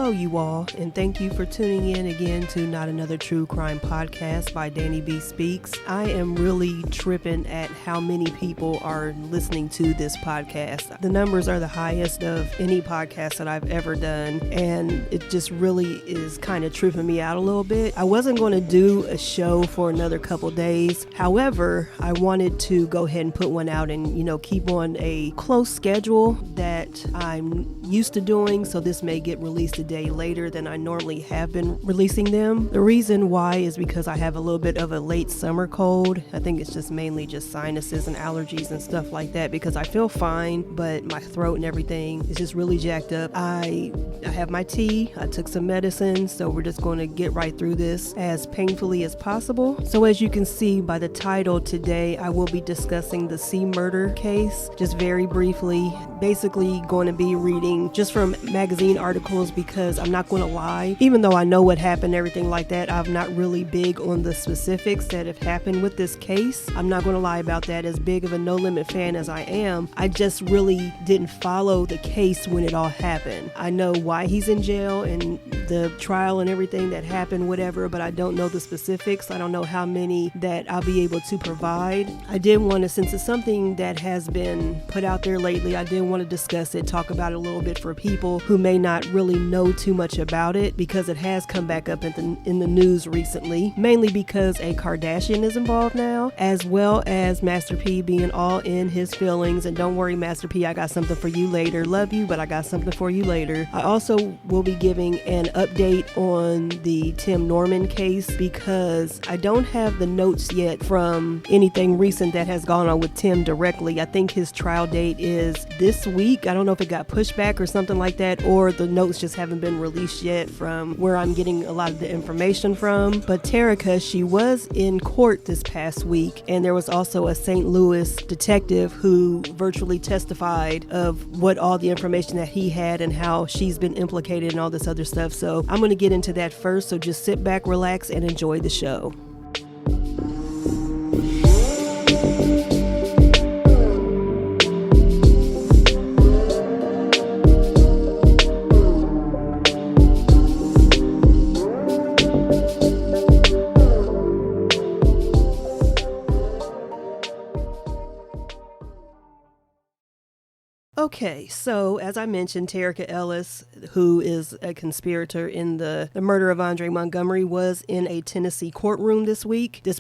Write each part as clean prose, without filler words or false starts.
Hello, you all, and thank you for tuning in again to Not Another True Crime Podcast by DannieBSpeaks. I am really tripping at how many people are listening to this podcast. The numbers are the highest of any podcast that I've ever done, and it just really is kind of tripping me out a little bit. I wasn't going to do a show for another couple days. However, I wanted to go ahead and put one out and, keep on a close schedule that I'm used to doing, so this may get released a day later than I normally have been releasing them. The reason why is because I have a little bit of a late summer cold. I think it's just mainly just sinuses and allergies and stuff like that, because I feel fine, but my throat and everything is just really jacked up. I have my tea, I took some medicine, so we're just going to get right through this as painfully as possible. So as you can see by the title, today I will be discussing the C murder case, just very briefly. Basically going to be reading just from magazine articles, because I'm not going to lie, even though I know what happened, everything like that, I'm not really big on the specifics that have happened with this case. I'm not going to lie about that. As big of a No Limit fan as I am, I just really didn't follow the case when it all happened. I know why he's in jail and the trial and everything that happened, whatever, but I don't know the specifics. I don't know how many that I'll be able to provide. I did want to, since it's something that has been put out there lately, I did want to discuss it, talk about it a little bit for people who may not really know too much about it, because it has come back up in the news recently, mainly because a Kardashian is involved now, as well as Master P being all in his feelings. And don't worry, Master P, I got something for you later. Love you, but I got something for you later. I also will be giving an update on the Tim Norman case, because I don't have the notes yet from anything recent that has gone on with Tim directly. I think his trial date is this week. I don't know if it got pushed back or something like that, or the notes just haven't been released yet from where I'm getting a lot of the information from. But Terica, she was in court this past week, and there was also a St. Louis detective who virtually testified of what all the information that he had and how she's been implicated and all this other stuff. So I'm going to get into that first, so just sit back, relax, and enjoy the show. Okay, so as I mentioned, Terica Ellis, who is a conspirator in the murder of Andre Montgomery, was in a Tennessee courtroom this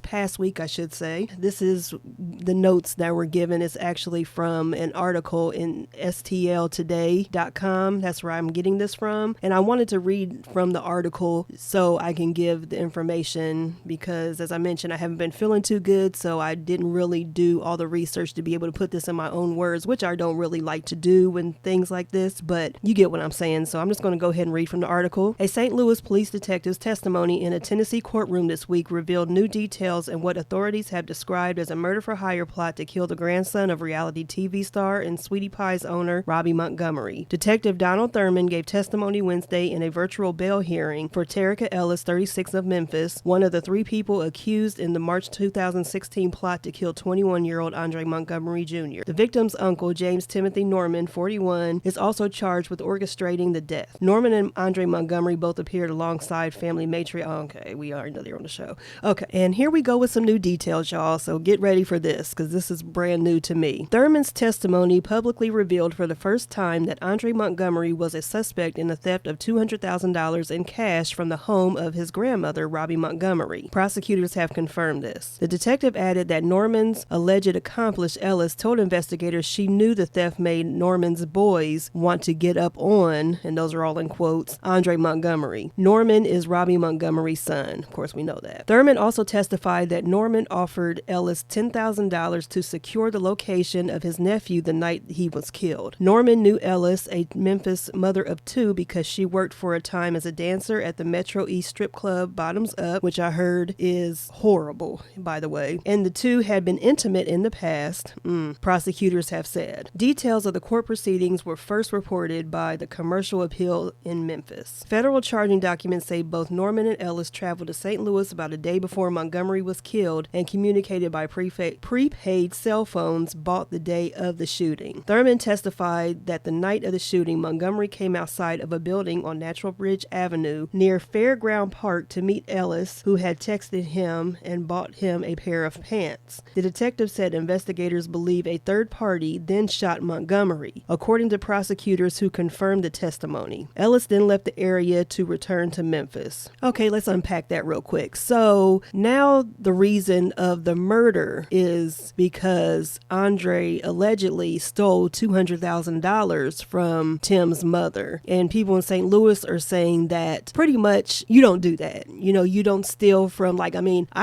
past week, I should say. This is the notes that were given. It's actually from an article in stltoday.com. That's where I'm getting this from. And I wanted to read from the article so I can give the information, because as I mentioned, I haven't been feeling too good, so I didn't really do all the research to be able to put this in my own words, which I don't really like to do when things like this, but you get what I'm saying. So I'm just going to go ahead and read from the article. A St. Louis police detective's testimony in a Tennessee courtroom this week revealed new details in what authorities have described as a murder-for-hire plot to kill the grandson of reality TV star and Sweetie Pie's owner, Robbie Montgomery. Detective Donald Thurman gave testimony Wednesday in a virtual bail hearing for Terica Ellis, 36, of Memphis, one of the three people accused in the March 2016 plot to kill 21-year-old Andre Montgomery Jr. The victim's uncle, James Timothy Norman, 41, is also charged with orchestrating the death. Norman and Andre Montgomery both appeared alongside family matriarch. Okay, we already know they're on the show. Okay, and here we go with some new details, y'all, so get ready for this, because this is brand new to me. Thurman's testimony publicly revealed for the first time that Andre Montgomery was a suspect in the theft of $200,000 in cash from the home of his grandmother, Robbie Montgomery. Prosecutors have confirmed this. The detective added that Norman's alleged accomplice, Ellis, told investigators she knew the theft made Norman's boys want to get up on, and those are all in quotes, Andre Montgomery. Norman is Robbie Montgomery's son. Of course, we know that. Thurman also testified that Norman offered Ellis $10,000 to secure the location of his nephew the night he was killed. Norman knew Ellis, a Memphis mother of two, because she worked for a time as a dancer at the Metro East strip club Bottoms Up, which I heard is horrible, by the way, and the two had been intimate in the past, prosecutors have said. Details of the court proceedings were first reported by the Commercial Appeal in Memphis. Federal charging documents say both Norman and Ellis traveled to St. Louis about a day before Montgomery was killed and communicated by prepaid cell phones bought the day of the shooting. Thurman testified that the night of the shooting, Montgomery came outside of a building on Natural Bridge Avenue near Fairground Park to meet Ellis, who had texted him and bought him a pair of pants. The detective said investigators believe a third party then shot Montgomery, according to prosecutors who confirmed the testimony. Ellis then left the area to return to Memphis. Okay, let's unpack that real quick. So now the reason of the murder is because Andre allegedly stole $200,000 from Tim's mother. And people in St. Louis are saying that pretty much you don't do that. You don't steal from, I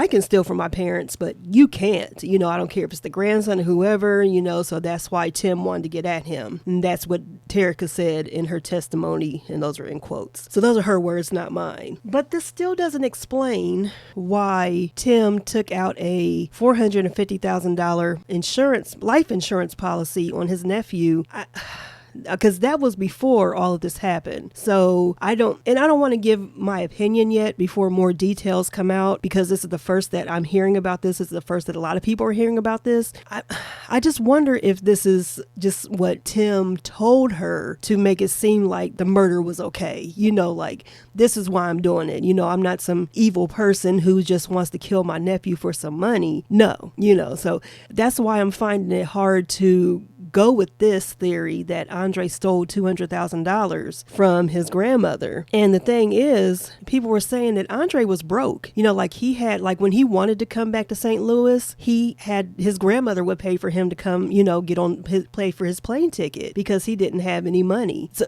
can steal from my parents, but you can't. I don't care if it's the grandson or whoever, so that's why Tim wanted to get at him. And that's what Terica said in her testimony, and those are in quotes. So those are her words, not mine. But this still doesn't explain why Tim took out a $450,000 life insurance policy on his nephew. Because that was before all of this happened. So I don't want to give my opinion yet before more details come out, because this is the first that I'm hearing about this. This is the first that a lot of people are hearing about this. I just wonder if this is just what Tim told her to make it seem like the murder was okay. This is why I'm doing it. I'm not some evil person who just wants to kill my nephew for some money. No, so that's why I'm finding it hard to go with this theory that Andre stole $200,000 from his grandmother. And the thing is, people were saying that Andre was broke. He had, when he wanted to come back to St. Louis, he had, his grandmother would pay for him to come, pay for his plane ticket because he didn't have any money. So,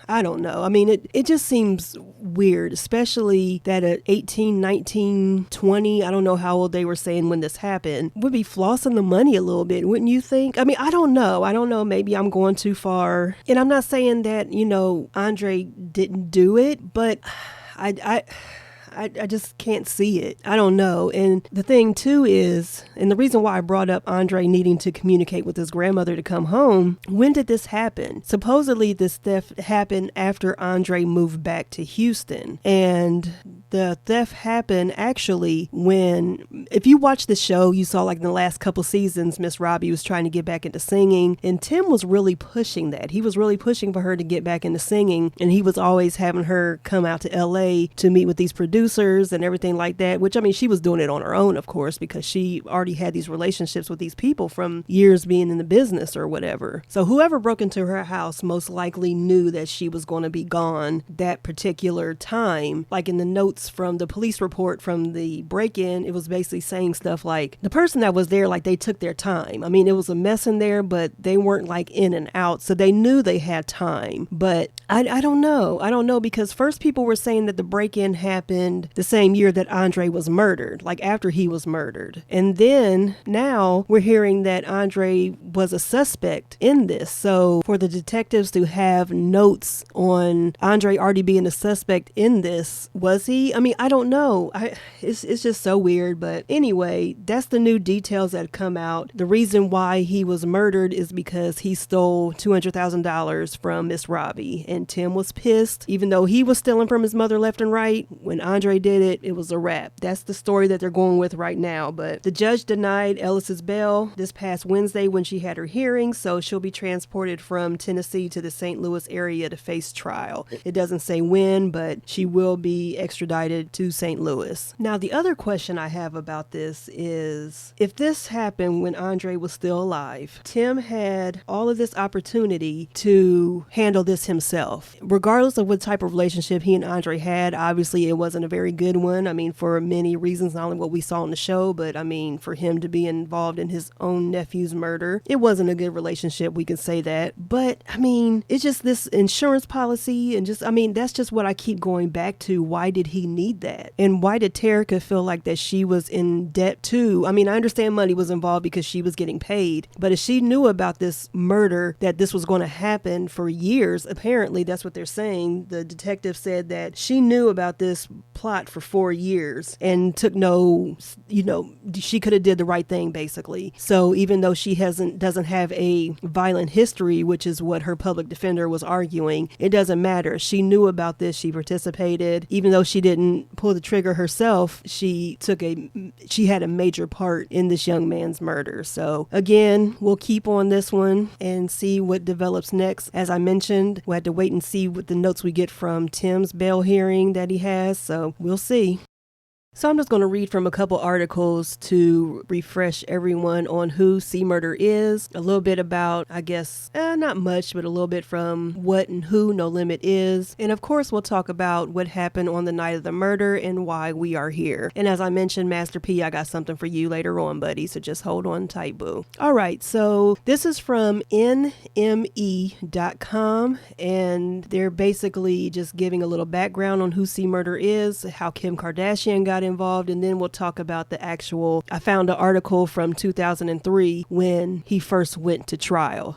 I don't know. It just seems weird, especially that at 18, 19, 20, I don't know how old they were saying when this happened, would be flossing the money a little bit, wouldn't you think? I don't know. Maybe I'm going too far. And I'm not saying that, Andre didn't do it, but I just can't see it. I don't know. And the thing too is, and the reason why I brought up Andre needing to communicate with his grandmother to come home, when did this happen? Supposedly this theft happened after Andre moved back to Houston. And the theft happened actually when, if you watch the show, you saw in the last couple seasons, Miss Robbie was trying to get back into singing, and Tim was really pushing that. He was really pushing for her to get back into singing, and he was always having her come out to LA to meet with these producers and everything like that, which she was doing it on her own, of course, because she already had these relationships with these people from years being in the business or whatever. So whoever broke into her house most likely knew that she was going to be gone that particular time. In the notes from the police report from the break-in, it was basically saying stuff like the person that was there, they took their time. It was a mess in there, but they weren't in and out, so they knew they had time. But I don't know, because first people were saying that the break-in happened the same year that Andre was murdered, after he was murdered. And then now we're hearing that Andre was a suspect in this. So for the detectives to have notes on Andre already being a suspect in this, was he? I don't know. It's just so weird. But anyway, that's the new details that come out. The reason why he was murdered is because he stole $200,000 from Miss Robbie. And Tim was pissed, even though he was stealing from his mother left and right. When Andre did it, it was a wrap. That's the story that they're going with right now. But the judge denied Ellis's bail this past Wednesday when she had her hearing, so she'll be transported from Tennessee to the St. Louis area to face trial. It doesn't say when, but she will be extradited to St. Louis. Now, the other question I have about this is, if this happened when Andre was still alive, Tim had all of this opportunity to handle this himself. Regardless of what type of relationship he and Andre had, obviously it wasn't a very good one. For many reasons, not only what we saw in the show, but for him to be involved in his own nephew's murder, it wasn't a good relationship. We can say that. But it's just this insurance policy, and that's just what I keep going back to. Why did he need that? And why did Terica feel like that she was in debt too? I understand money was involved because she was getting paid, but if she knew about this murder, that this was going to happen for years, apparently that's what they're saying. The detective said that she knew about this plot for 4 years and took no, she could have did the right thing basically. So even though she doesn't have a violent history, which is what her public defender was arguing, it doesn't matter. She knew about this. She participated. Even though she didn't pull the trigger herself, she had a major part in this young man's murder. So again, we'll keep on this one and see what develops next. As I mentioned, we'll have to wait and see what the notes we get from Tim's bail hearing that he has. So we'll see. So I'm just going to read from a couple articles to refresh everyone on who C. Murder is. A little bit about, I guess, not much, but a little bit from what and who No Limit is. And of course, we'll talk about what happened on the night of the murder and why we are here. And as I mentioned, Master P, I got something for you later on, buddy. So just hold on tight, boo. All right. So this is from NME.com. And they're basically just giving a little background on who C. Murder is, how Kim Kardashian got involved, and then we'll talk about I found an article from 2003 when he first went to trial.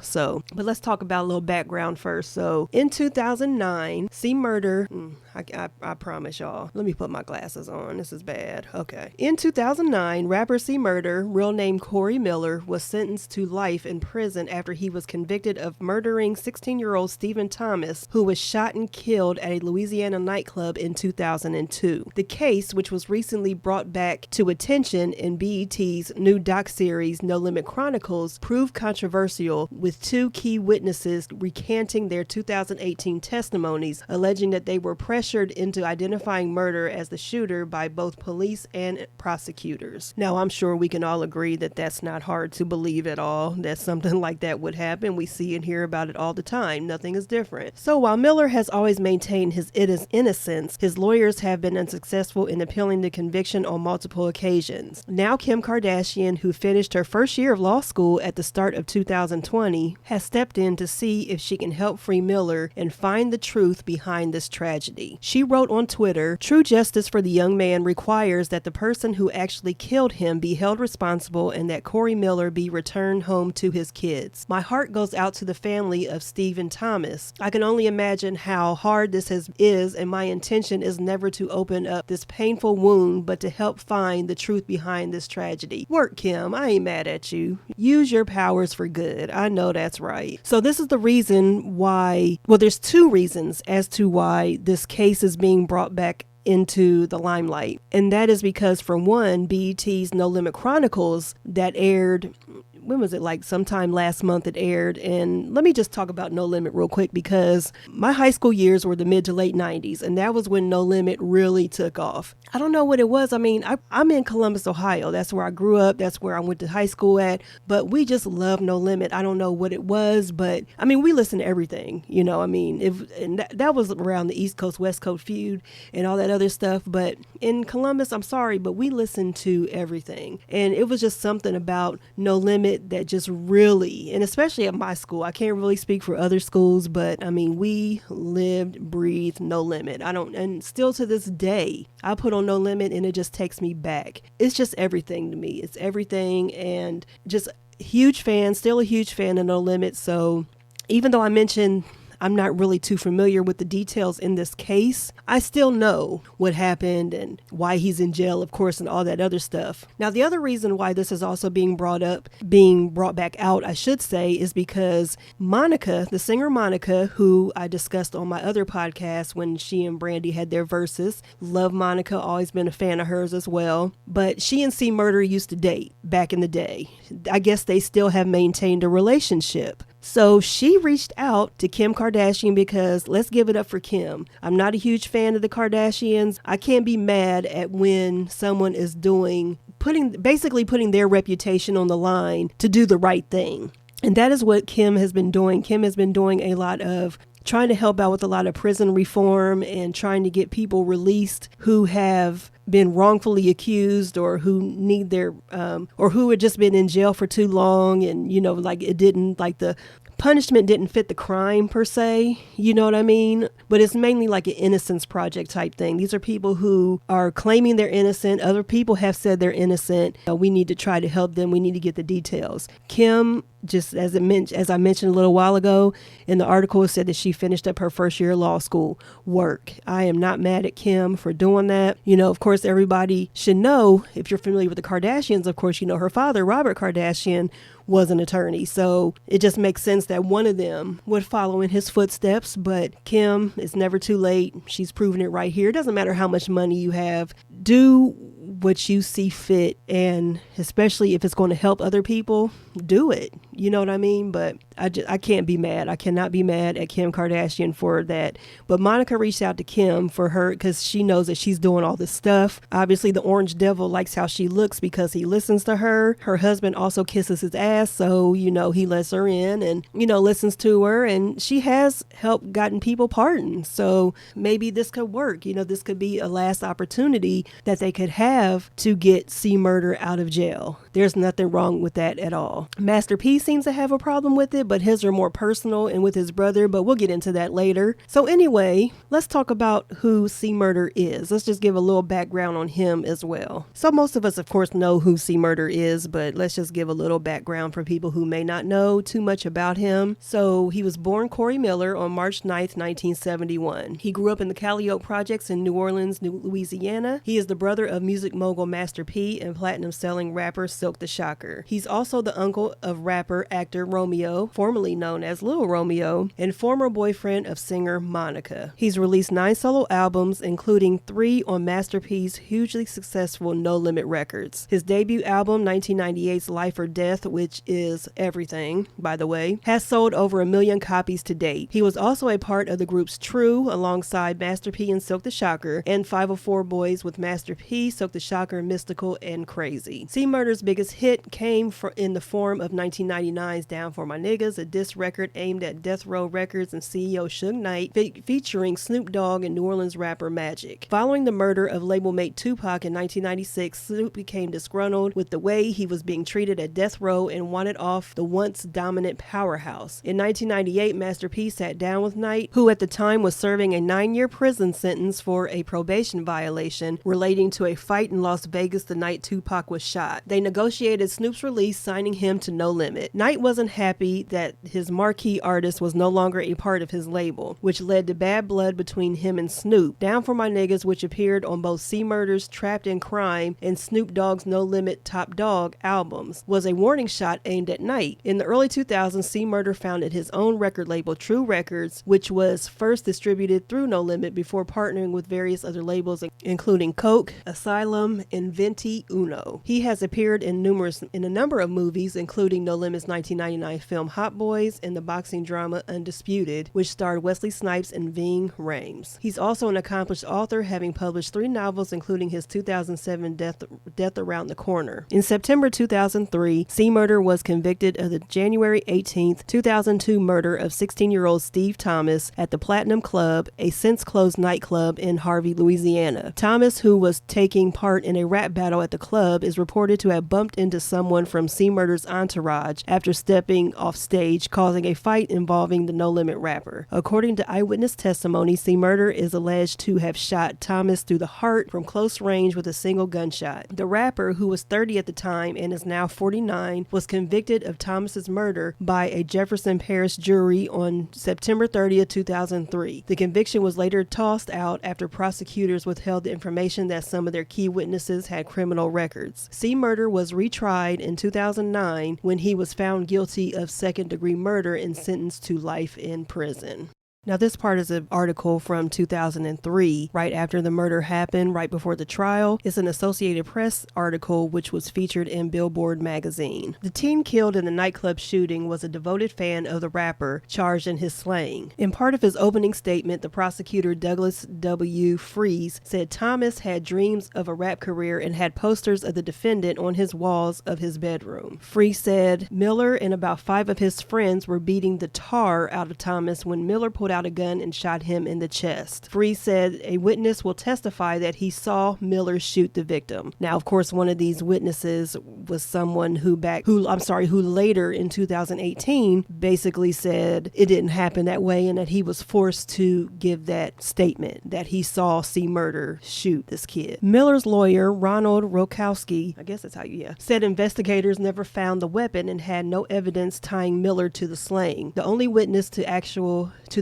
But let's talk about a little background first. So in 2009, C. Murder, I promise y'all, let me put my glasses on. This is bad. Okay. In 2009, rapper C. Murder, real name Corey Miller, was sentenced to life in prison after he was convicted of murdering 16-year-old Stephen Thomas, who was shot and killed at a Louisiana nightclub in 2002. The case, which was recently brought back to attention in BET's new doc-series No Limit Chronicles, proved controversial, with two key witnesses recanting their 2018 testimonies, alleging that they were pressured into identifying murder as the shooter by both police and prosecutors. Now, I'm sure we can all agree that that's not hard to believe at all, that something like that would happen. We see and hear about it all the time. Nothing is different. So while Miller has always maintained his innocence, his lawyers have been unsuccessful in appealing the conviction on multiple occasions. Now Kim Kardashian, who finished her first year of law school at the start of 2020, has stepped in to see if she can help free Miller and find the truth behind this tragedy. She wrote on Twitter, "True justice for the young man requires that the person who actually killed him be held responsible and that Corey Miller be returned home to his kids. My heart goes out to the family of Stephen Thomas. I can only imagine how hard this is, and my intention is never to open up this painful wound, but to help find the truth behind this tragedy." Work, Kim. I ain't mad at you. Use your powers for good. I know that's right. So this is the reason why, there's two reasons as to why this case is being brought back into the limelight. And that is because, for one, BET's No Limit Chronicles that aired, when was it, like sometime last month it aired. And let me just talk about No Limit real quick, because my high school years were the mid to late 90s, and that was when No Limit really took off. I don't know what it was. I mean, I'm in Columbus, Ohio. That's where I grew up. That's where I went to high school at. But we just love No Limit. I don't know what it was, but I mean, we listened to everything, that was around the East Coast, West Coast feud and all that other stuff. But in Columbus, I'm sorry, but we listened to everything. And it was just something about No Limit that just really, and especially at my school, I can't really speak for other schools, but I mean, we lived, breathed No Limit. And still to this day, I put on No Limit and it just takes me back. It's just everything to me. It's everything, and just still a huge fan of No Limit. So even though I mentioned I'm not really too familiar with the details in this case, I still know what happened and why he's in jail, of course, and all that other stuff. Now, the other reason why this is also being brought back out, I should say, is because Monica, the singer Monica, who I discussed on my other podcast when she and Brandy had their verses. Love Monica, always been a fan of hers as well. But she and C. Murder used to date back in the day. I guess they still have maintained a relationship. So she reached out to Kim Kardashian because, let's give it up for Kim. I'm not a huge fan of the Kardashians. I can't be mad at when someone is basically putting their reputation on the line to do the right thing. And that is what Kim has been doing. Kim has been doing a lot of trying to help out with a lot of prison reform and trying to get people released who have been wrongfully accused or who need or who had just been in jail for too long. And, the punishment didn't fit the crime per se, you know what I mean? But it's mainly like an innocence project type thing. These are people who are claiming they're innocent. Other people have said they're innocent. We need to try to help them. We need to get the details. Kim just as I mentioned a little while ago in the article, it said that she finished up her first year of law school. Work. I am not mad at Kim for doing that. Of course, everybody should know, if you're familiar with the Kardashians, of course, her father, Robert Kardashian, was an attorney. So it just makes sense that one of them would follow in his footsteps. But Kim, it's never too late. She's proven it right here. It doesn't matter how much money you have. Do what you see fit, and especially if it's going to help other people, do it. You know what I mean? But I can't be mad. I cannot be mad at Kim Kardashian for that. But Monica reached out to Kim for her because she knows that she's doing all this stuff. Obviously, the Orange Devil likes how she looks because he listens to her. Her husband also kisses his ass, so he lets her in and listens to her, and she has helped gotten people pardoned. So maybe this could work. This could be a last opportunity that they could have to get C. Murder out of jail. There's nothing wrong with that at all. Master P seems to have a problem with it, but his are more personal and with his brother, but we'll get into that later. So anyway, let's talk about who C. Murder is. Let's just give a little background on him as well. So most of us, of course, know who C. Murder is, but let's just give a little background for people who may not know too much about him. So he was born Corey Miller on March 9th, 1971. He grew up in the Calliope Projects in New Orleans, Louisiana. He is the brother of music mogul Master P and platinum-selling rapper Silk the Shocker. He's also the uncle of rapper actor Romeo, formerly known as Lil Romeo, and former boyfriend of singer Monica. He's released 9 solo albums, including 3 on Master P's hugely successful No Limit Records. His debut album, 1998's Life or Death, which is everything, by the way, has sold over 1 million copies to date. He was also a part of the groups True, alongside Master P and Silk the Shocker, and 504 Boys with Master P, Silk the Shocker, Mystical, and Crazy. C. Murder's biggest hit came in the form of 1999's Down For My Niggas, a diss record aimed at Death Row Records and CEO Suge Knight, featuring Snoop Dogg and New Orleans rapper Magic. Following the murder of label mate Tupac in 1996, Snoop became disgruntled with the way he was being treated at Death Row and wanted off the once dominant powerhouse. In 1998, Master P sat down with Knight, who at the time was serving a 9-year prison sentence for a probation violation relating to a fight in Las Vegas the night Tupac was shot. They negotiated Snoop's release, signing him to No Limit. Knight wasn't happy that his marquee artist was no longer a part of his label, which led to bad blood between him and Snoop. Down For My Niggas, which appeared on both C. Murder's Trapped in Crime and Snoop Dogg's No Limit Top Dog albums, was a warning shot aimed at Knight. In the early 2000s, C. Murder founded his own record label, True Records, which was first distributed through No Limit before partnering with various other labels, including Coke, Asylum, and Venti Uno. He has appeared in a number of movies, including No Limit's 1999 film Hot Boys and the boxing drama Undisputed, which starred Wesley Snipes and Ving Rhames. He's also an accomplished author, having published 3 novels, including his 2007 Death Around the Corner. In September 2003, C. Murder was convicted of the January 18th, 2002 murder of 16-year-old Steve Thomas at the Platinum Club, a since-closed nightclub in Harvey, Louisiana. Thomas, who was taking part in a rap battle at the club, is reported to have bumped into someone from C. Murder's entourage after stepping off stage, causing a fight involving the No Limit rapper. According to eyewitness testimony, C. Murder is alleged to have shot Thomas through the heart from close range with a single gunshot. The rapper, who was 30 at the time and is now 49, was convicted of Thomas's murder by a Jefferson Parish jury on September 30th, 2003. The conviction was later tossed out after prosecutors withheld the information that some of their key witnesses had criminal records. C. Murder was retried in 2009 when he was found guilty of second-degree murder and sentenced to life in prison. Now, this part is an article from 2003, right after the murder happened, right before the trial. It's an Associated Press article which was featured in Billboard magazine. The teen killed in the nightclub shooting was a devoted fan of the rapper, charged in his slaying. In part of his opening statement, the prosecutor Douglas W. Freese said Thomas had dreams of a rap career and had posters of the defendant on his walls of his bedroom. Freese said Miller and about 5 of his friends were beating the tar out of Thomas when Miller pulled out out a gun and shot him in the chest. Free said a witness will testify that he saw Miller shoot the victim. Now, of course, one of these witnesses was someone who later in 2018 basically said it didn't happen that way and that he was forced to give that statement that he saw C. Murder shoot this kid. Miller's lawyer, Ronald Rokowski, I guess that's how said investigators never found the weapon and had no evidence tying Miller to the slaying. The only witness to the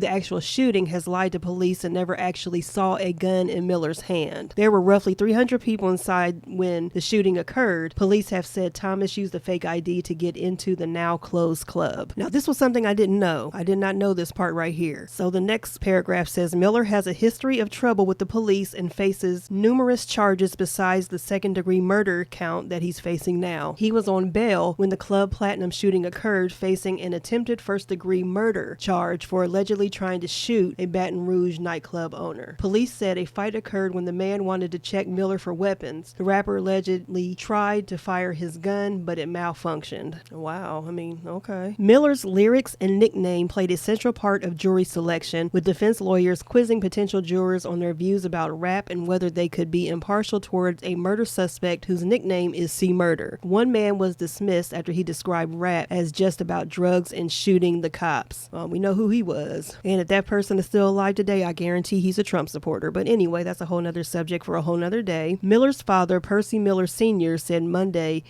actual shooting has lied to police and never actually saw a gun in Miller's hand. There were roughly 300 people inside when the shooting occurred. Police have said Thomas used a fake ID to get into the now closed club. Now, this was something I didn't know. I did not know this part right here. So the next paragraph says Miller has a history of trouble with the police and faces numerous charges besides the second-degree murder count that he's facing now. He was on bail when the Club Platinum shooting occurred, facing an attempted first-degree murder charge for allegedly trying to shoot a Baton Rouge nightclub owner. Police said a fight occurred when the man wanted to check Miller for weapons. The rapper allegedly tried to fire his gun, but it malfunctioned. Wow, okay. Miller's lyrics and nickname played a central part of jury selection, with defense lawyers quizzing potential jurors on their views about rap and whether they could be impartial towards a murder suspect whose nickname is C. Murder. One man was dismissed after he described rap as just about drugs and shooting the cops. We know who he was. And if that person is still alive today, I guarantee he's a Trump supporter. But anyway, that's a whole nother subject for a whole nother day. Miller's father, Percy Miller Sr., said Monday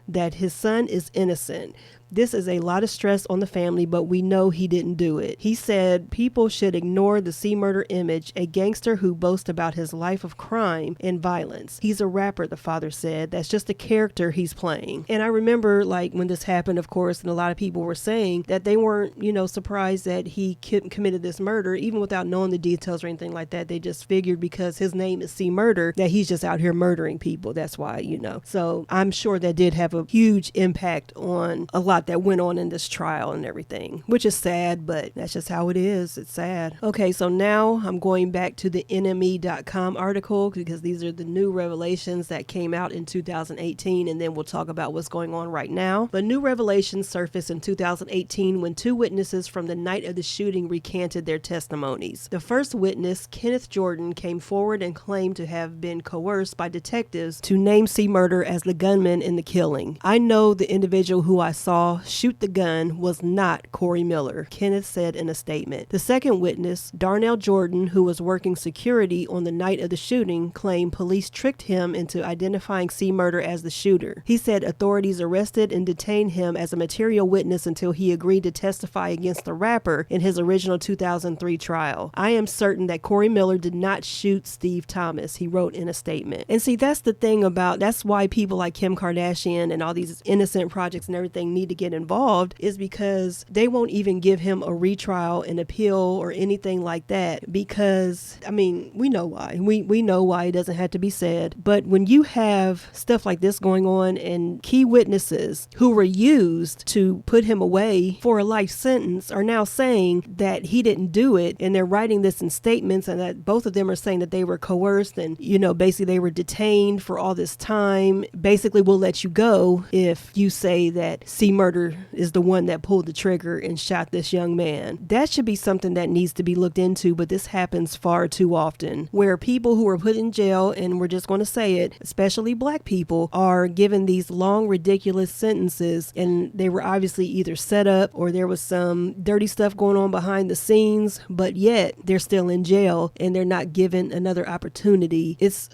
that his son is innocent. This is a lot of stress on the family, but we know he didn't do it. He said people should ignore the C. Murder image, a gangster who boasts about his life of crime and violence. He's a rapper, the father said. That's just a character he's playing. And I remember when this happened, of course, and a lot of people were saying that they weren't, surprised that he committed this murder, even without knowing the details or anything like that. They just figured because his name is C. Murder that he's just out here murdering people. That's why, So I'm sure that did have a huge impact on a lot that went on in this trial and everything, which is sad, but that's just how it is. It's sad. Okay, so now I'm going back to the NME.com article because these are the new revelations that came out in 2018, and then we'll talk about what's going on right now. But new revelations surfaced in 2018 when two witnesses from the night of the shooting recanted their testimonies. The first witness, Kenneth Jordan, came forward and claimed to have been coerced by detectives to name C. Murder as the gunman in the killing. I know the individual who I saw shoot the gun was not Corey Miller, Kenneth said in a statement. The second witness, Darnell Jordan, who was working security on the night of the shooting, claimed police tricked him into identifying C. Murder as the shooter. He said authorities arrested and detained him as a material witness until he agreed to testify against the rapper in his original 2003 trial. I am certain that Corey Miller did not shoot Steve Thomas, he wrote in a statement. And see, that's the thing that's why people like Kim Kardashian and all these innocent projects and everything need to get involved, is because they won't even give him a retrial, an appeal, or anything like that, because we know why. We know why. It doesn't have to be said. But when you have stuff like this going on and key witnesses who were used to put him away for a life sentence are now saying that he didn't do it, and they're writing this in statements, and that both of them are saying that they were coerced and basically they were detained for all this time. Basically, we'll let you go if you say that C. Murder is the one that pulled the trigger and shot this young man. That should be something that needs to be looked into, but this happens far too often, where people who are put in jail, and we're just going to say it, especially black people, are given these long, ridiculous sentences, and they were obviously either set up or there was some dirty stuff going on behind the scenes, but yet they're still in jail and they're not given another opportunity. It's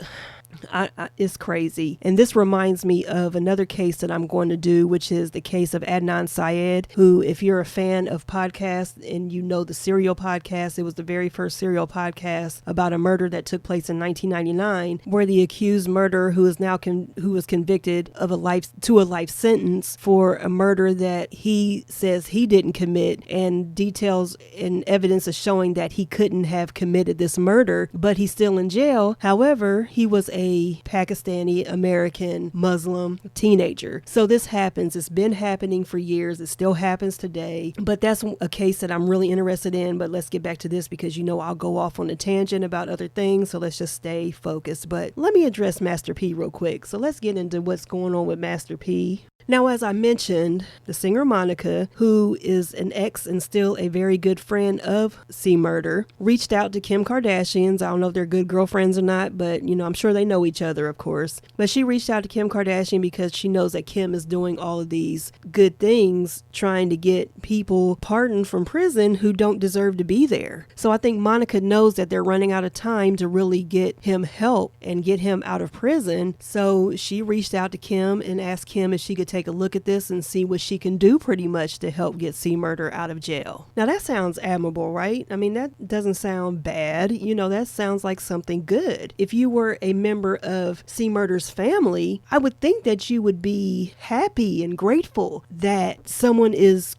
crazy. And this reminds me of another case that I'm going to do, which is the case of Adnan Syed, who, if you're a fan of podcasts and you know the Serial podcast, it was the very first Serial podcast about a murder that took place in 1999, where the accused murderer, who was convicted of a life sentence for a murder that he says he didn't commit, and details and evidence is showing that he couldn't have committed this murder, but he's still in jail. However, he was a Pakistani American Muslim teenager. So this happens. It's been happening for years. It still happens today. But that's a case that I'm really interested in. But let's get back to this because I'll go off on a tangent about other things. So let's just stay focused. But let me address Master P real quick. So let's get into what's going on with Master P. Now, as I mentioned, the singer Monica, who is an ex and still a very good friend of C. Murder, reached out to Kim Kardashian's. I don't know if they're good girlfriends or not, but, I'm sure they know each other, of course. But she reached out to Kim Kardashian because she knows that Kim is doing all of these good things, trying to get people pardoned from prison who don't deserve to be there. So I think Monica knows that they're running out of time to really get him help and get him out of prison. So she reached out to Kim and asked Kim if she could take a look at this and see what she can do pretty much to help get C. Murder out of jail. Now that sounds admirable, right? I mean, that doesn't sound bad. That sounds like something good. If you were a member of C. Murder's family, I would think that you would be happy and grateful that someone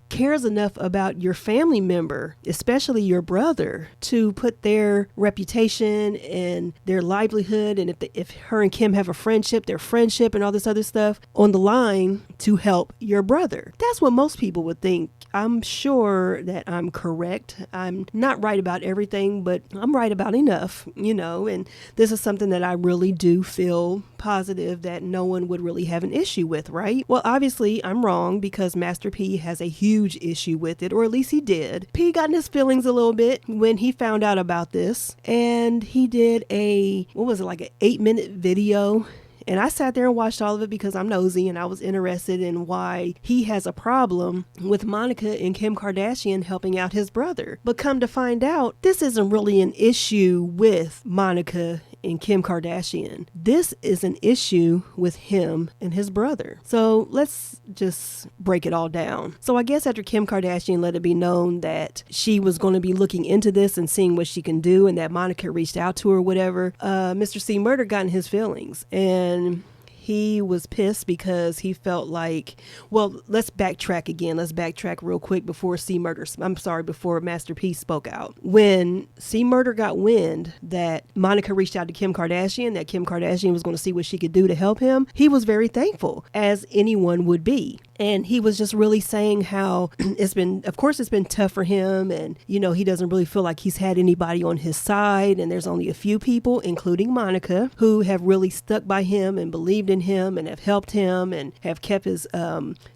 cares enough about your family member, especially your brother, to put their reputation and their livelihood, and if her and Kim have a friendship, their friendship and all this other stuff on the line to help your brother. That's what most people would think. I'm sure that I'm correct. I'm not right about everything, but I'm right about enough, and this is something that I really do feel positive that no one would really have an issue with, right? Well, obviously I'm wrong because Master P has a huge issue with it, or at least he did. P got in his feelings a little bit when he found out about this, and he did an 8-minute video. And I sat there and watched all of it because I'm nosy and I was interested in why he has a problem with Monica and Kim Kardashian helping out his brother. But come to find out, this isn't really an issue with Monica and Kim Kardashian. This is an issue with him and his brother. So let's just break it all down. So I guess after Kim Kardashian let it be known that she was going to be looking into this and seeing what she can do, and that Monica reached out to her or whatever, Mr. C. Murder got in his feelings, and he was pissed because he felt like, well, let's backtrack again. Let's backtrack real quick before Master P spoke out. When C. Murder got wind that Monica reached out to Kim Kardashian, that Kim Kardashian was going to see what she could do to help him, he was very thankful, as anyone would be. And he was just really saying how it's been tough for him. And, he doesn't really feel like he's had anybody on his side. And there's only a few people, including Monica, who have really stuck by him and believed in him and have helped him and have kept his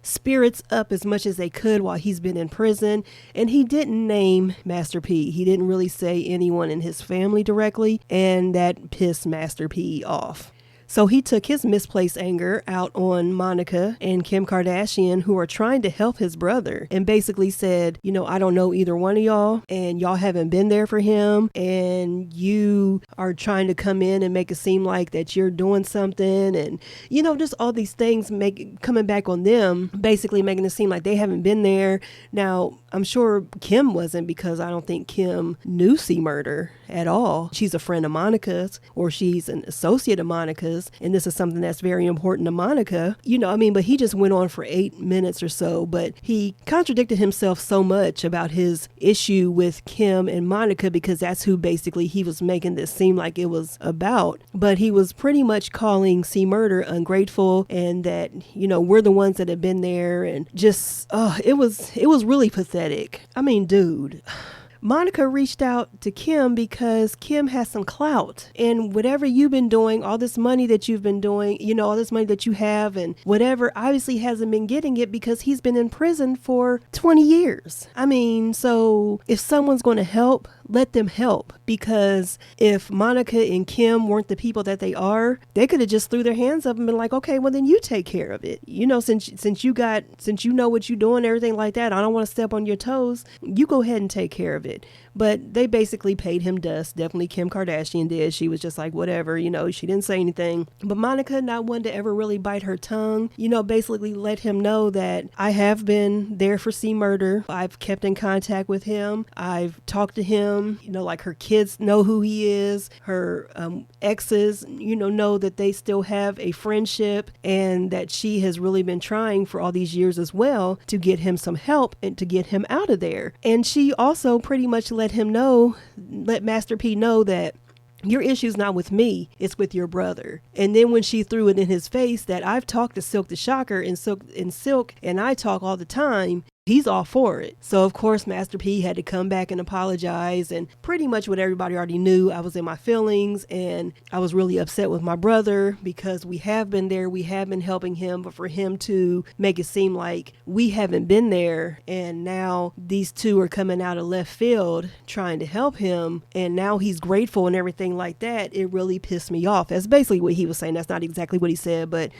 spirits up as much as they could while he's been in prison. And he didn't name Master P. He didn't really say anyone in his family directly. And that pissed Master P off. So he took his misplaced anger out on Monica and Kim Kardashian, who are trying to help his brother, and basically said, I don't know either one of y'all, and y'all haven't been there for him, and you are trying to come in and make it seem like that you're doing something, and, just all these things coming back on them, basically making it seem like they haven't been there. Now, I'm sure Kim wasn't, because I don't think Kim knew C. Murder at all. She's a friend of Monica's, or she's an associate of Monica's. And this is something that's very important to Monica, but he just went on for 8 minutes or so, but he contradicted himself so much about his issue with Kim and Monica, because that's who basically he was making this seem like it was about. But he was pretty much calling C. Murder ungrateful, and that, we're the ones that have been there, and just, it was really pathetic. I mean, dude. Monica reached out to Kim because Kim has some clout, and whatever you've been doing, all this money that you've been doing, all this money that you have and whatever, obviously hasn't been getting it because he's been in prison for 20 years. I mean, so if someone's going to help, let them help, because if Monica and Kim weren't the people that they are, they could have just threw their hands up and been like, okay, well then you take care of it. Since you know what you're doing, everything like that, I don't want to step on your toes. You go ahead and take care of it. But they basically paid him dust. Definitely Kim Kardashian did. She was just like, whatever, she didn't say anything. But Monica, not one to ever really bite her tongue, basically let him know that I have been there for C. Murder. I've kept in contact with him. I've talked to him, like her kids know who he is. Her exes, know that they still have a friendship, and that she has really been trying for all these years as well to get him some help and to get him out of there. And she also pretty much let Master P know that your issue's not with me, it's with your brother. And then when she threw it in his face that I've talked to Silk the Shocker, and Silk and I talk all the time, he's all for it. So of course Master P had to come back and apologize, and pretty much what everybody already knew. I was in my feelings and I was really upset with my brother because we have been there, we have been helping him, but for him to make it seem like we haven't been there and now these two are coming out of left field trying to help him and now he's grateful and everything like that, it really pissed me off. That's basically what he was saying. That's not exactly what he said, but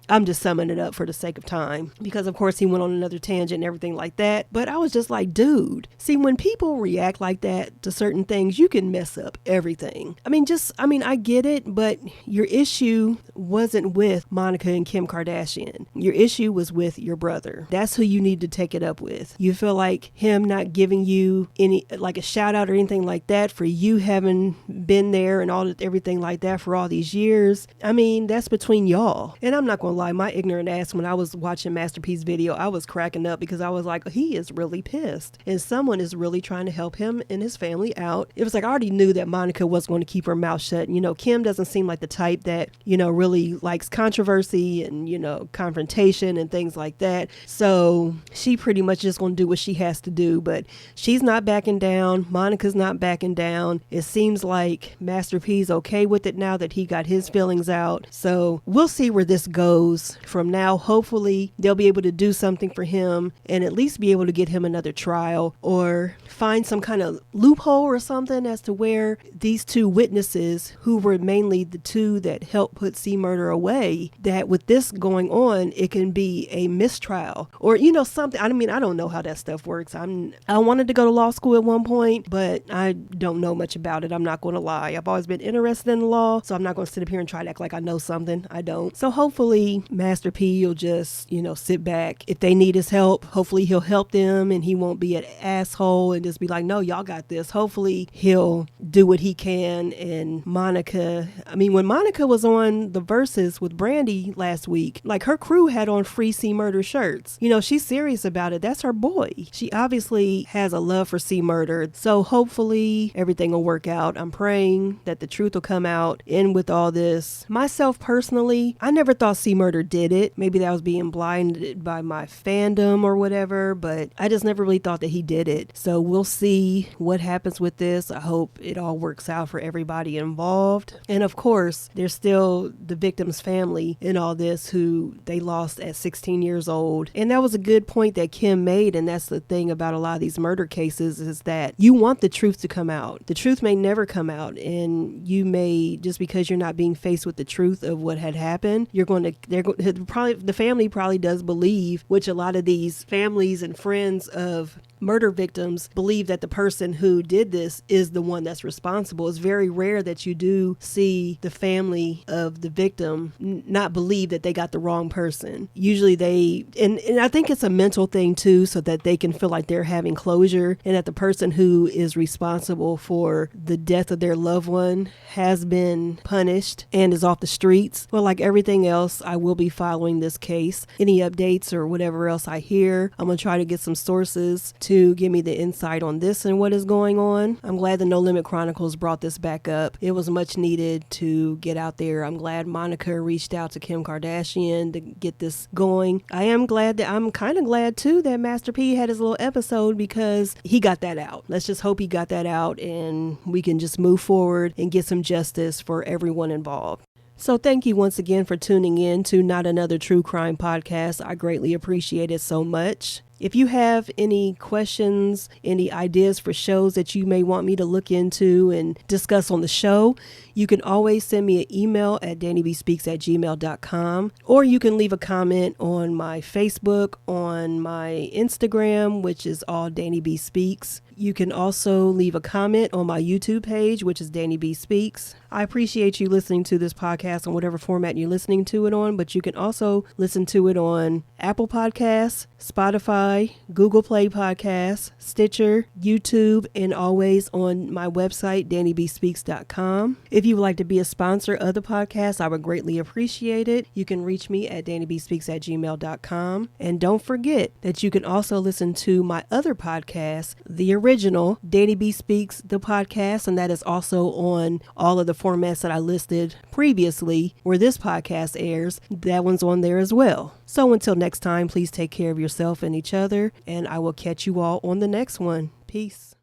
I'm just summing it up for the sake of time because of course he went on another tangent and everything like that. But I was just like, dude, see, when people react like that to certain things, you can mess up everything. I get it, but your issue wasn't with Monica and Kim Kardashian. Your issue was with your brother. That's who you need to take it up with. You feel like him not giving you any, like a shout out or anything like that for you having been there and everything like that for all these years. That's between y'all. And I'm not going to lie, my ignorant ass, when I was watching Master P's video, I was cracking up because I was like, he is really pissed and someone is really trying to help him and his family out. It was like, I already knew that Monica was going to keep her mouth shut. Kim doesn't seem like the type that, really likes controversy and, confrontation and things like that. So she pretty much just going to do what she has to do, but she's not backing down. Monica's not backing down. It seems like Master P's okay with it now that he got his feelings out. So we'll see where this goes from now. Hopefully they'll be able to do something for him and at least be able to get him another trial or find some kind of loophole or something as to where these two witnesses, who were mainly the two that helped put C Murder away, that with this going on, it can be a mistrial or, something. I don't know how that stuff works. I wanted to go to law school at one point, but I don't know much about it. I'm not going to lie. I've always been interested in the law, so I'm not going to sit up here and try to act like I know something. I don't. So hopefully Master P will just, sit back. If they need his help, hopefully he'll help them and he won't be an asshole and just be like, no, y'all got this. Hopefully he'll do what he can. And Monica, when Monica was on the Versus with Brandy last week, like her crew had on Free C Murder shirts. She's serious about it. That's her boy. She obviously has a love for C Murder. So hopefully everything will work out. I'm praying that the truth will come out. And with all this, myself personally, I never thought C Murder did it. Maybe that was being blinded by my fandom or whatever, but I just never really thought that he did it. So we'll see what happens with this. I hope it all works out for everybody involved. And of course, there's still the victim's family in all this who they lost at 16 years old. And that was a good point that Kim made. And that's the thing about a lot of these murder cases is that you want the truth to come out. The truth may never come out. And you may, just because you're not being faced with the truth of what had happened, the family probably does believe, which a lot of these families and friends of murder victims believe, that the person who did this is the one that's responsible. It's very rare that you do see the family of the victim not believe that they got the wrong person. Usually and I think it's a mental thing too, so that they can feel like they're having closure and that the person who is responsible for the death of their loved one has been punished and is off the streets. Well, like everything else, I will be following this case. Any updates or whatever else I hear, I'm going to try to get some sources to give me the insight on this and what is going on. I'm glad the No Limit Chronicles brought this back up. It was much needed to get out there. I'm glad Monica reached out to Kim Kardashian to get this going. I'm kind of glad too that Master P had his little episode because he got that out. Let's just hope he got that out and we can just move forward and get some justice for everyone involved. So thank you once again for tuning in to Not Another True Crime Podcast. I greatly appreciate it so much. If you have any questions, any ideas for shows that you may want me to look into and discuss on the show, you can always send me an email at DannieBSpeaks@gmail.com, or you can leave a comment on my Facebook, on my Instagram, which is all DannieBSpeaks. You can also leave a comment on my YouTube page, which is DannieBSpeaks. I appreciate you listening to this podcast on whatever format you're listening to it on, but you can also listen to it on Apple Podcasts, Spotify, Google Play Podcasts, Stitcher, YouTube, and always on my website, DannieBSpeaks.com. If you would like to be a sponsor of the podcast, I would greatly appreciate it. You can reach me at DannieBSpeaks@gmail.com. And don't forget that you can also listen to my other podcast, the original Danny B Speaks, the podcast, and that is also on all of the formats that I listed previously where this podcast airs. That one's on there as well. So until next time, please take care of yourself and each other, and I will catch you all on the next one. Peace.